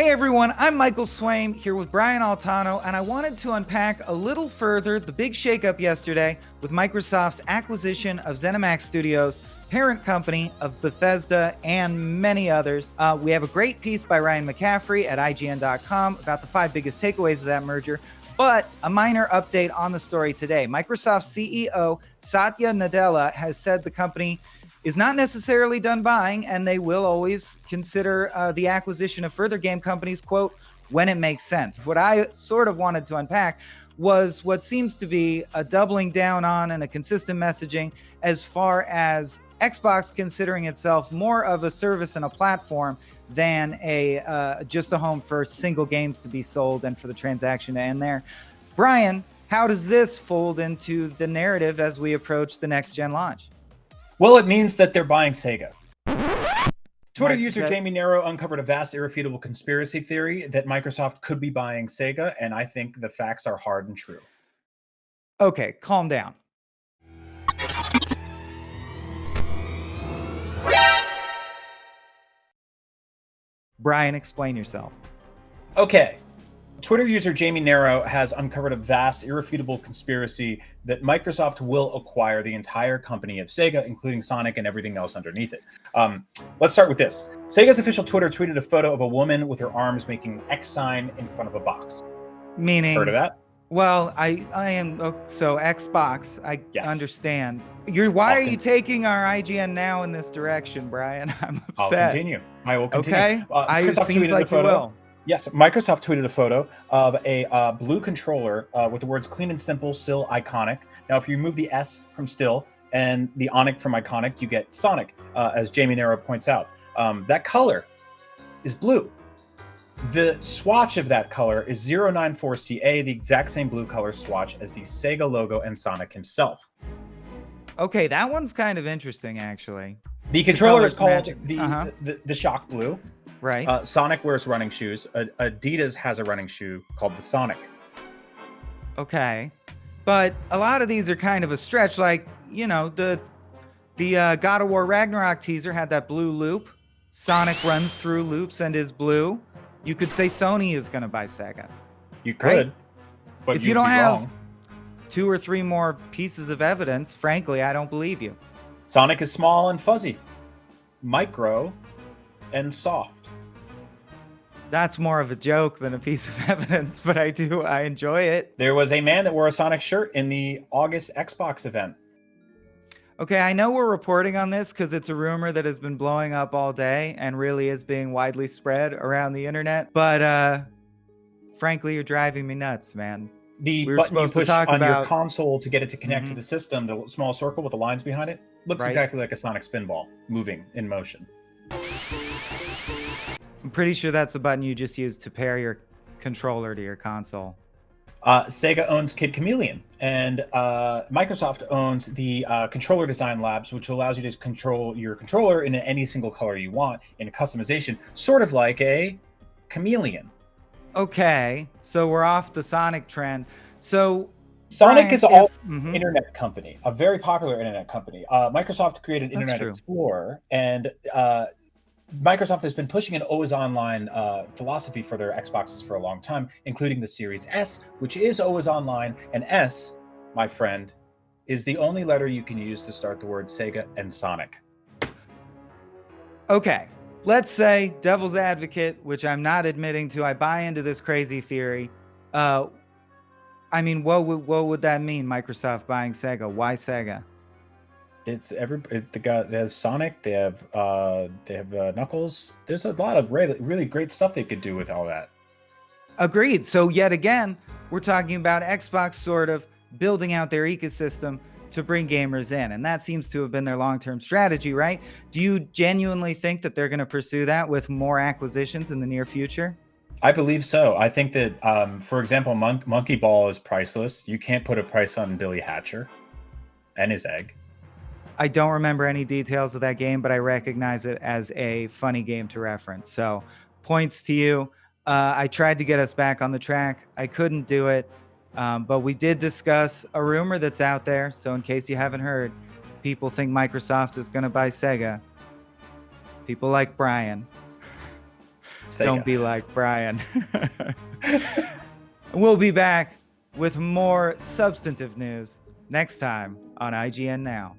Hey everyone, I'm Michael Swaim here with Brian Altano, and I wanted to unpack a little further the big shakeup yesterday with Microsoft's acquisition of ZeniMax Studios, parent company of Bethesda and many others. We have a great piece by Ryan McCaffrey at IGN.com about the 5 biggest takeaways of that merger, but a minor update on the story today. Microsoft CEO Satya Nadella has said the company is not necessarily done buying, and they will always consider the acquisition of further game companies, quote, when it makes sense. What I sort of wanted to unpack was what seems to be a doubling down on and a consistent messaging as far as Xbox considering itself more of a service and a platform than just a home for single games to be sold and for the transaction to end there. Brian, how does this fold into the narrative as we approach the next gen launch? Well, it means that they're buying Sega. Twitter user Jamie Nero uncovered a vast, irrefutable conspiracy theory that Microsoft could be buying Sega, and I think the facts are hard and true. Okay, calm down. Brian, explain yourself. Okay. Twitter user Jamie Nero has uncovered a vast, irrefutable conspiracy that Microsoft will acquire the entire company of Sega, including Sonic and everything else underneath it. Let's start with this. Sega's official Twitter tweeted a photo of a woman with her arms making X sign in front of a box. Meaning? Heard of that? Well, I am, so Xbox, I understand. Why are you taking our IGN now in this direction, Brian? I'm upset. I'll continue. I will continue. Okay, it seems like you will. Yes, Microsoft tweeted a photo of a blue controller with the words clean and simple, still iconic. Now, if you remove the S from still and the onic from iconic, you get Sonic, as Jamie Nero points out. That color is blue. The swatch of that color is 094CA, the exact same blue color swatch as the Sega logo and Sonic himself. Okay, that one's kind of interesting, actually. The controller is called the Shock Blue. Right. Sonic wears running shoes. Adidas has a running shoe called the Sonic. Okay. But a lot of these are kind of a stretch. Like, you know, the God of War Ragnarok teaser had that blue loop. Sonic runs through loops and is blue. You could say Sony is going to buy Sega. You could. Right? But if you don't have 2 or 3 more pieces of evidence, frankly, I don't believe you. Sonic is small and fuzzy, micro and soft. That's more of a joke than a piece of evidence, but I enjoy it. There was a man that wore a Sonic shirt in the August Xbox event. Okay, I know we're reporting on this because it's a rumor that has been blowing up all day and really is being widely spread around the internet. But frankly, you're driving me nuts, man. The button you push on your console to get it to connect to the system, the small circle with the lines behind it, looks exactly like a Sonic spinball moving in motion. I'm pretty sure that's the button you just use to pair your controller to your console. Sega owns Kid Chameleon, and Microsoft owns the Controller Design Labs, which allows you to control your controller in any single color you want in customization, sort of like a chameleon. Okay, so we're off the Sonic trend. So Sonic is all internet company, a very popular internet company. Microsoft created Internet Explorer, and Microsoft has been pushing an always online philosophy for their Xboxes for a long time, including the Series S, which is always online. And S, my friend, is the only letter you can use to start the word Sega and Sonic. Okay, let's say devil's advocate, which I'm not admitting to. I buy into this crazy theory. I mean, what would that mean? Microsoft buying Sega? Why Sega? They have Sonic, they have Knuckles. There's a lot of really great stuff they could do with all that. Agreed. So yet again, we're talking about Xbox sort of building out their ecosystem to bring gamers in, and that seems to have been their long-term strategy, right? Do you genuinely think that they're going to pursue that with more acquisitions in the near future? I believe so. I think that, for example, Monkey Ball is priceless. You can't put a price on Billy Hatcher and his egg. I don't remember any details of that game, but I recognize it as a funny game to reference. So points to you. I tried to get us back on the track. I couldn't do it, but we did discuss a rumor that's out there. So in case you haven't heard, people think Microsoft is going to buy Sega. People like Brian. Sega. Don't be like Brian. We'll be back with more substantive news next time on IGN Now.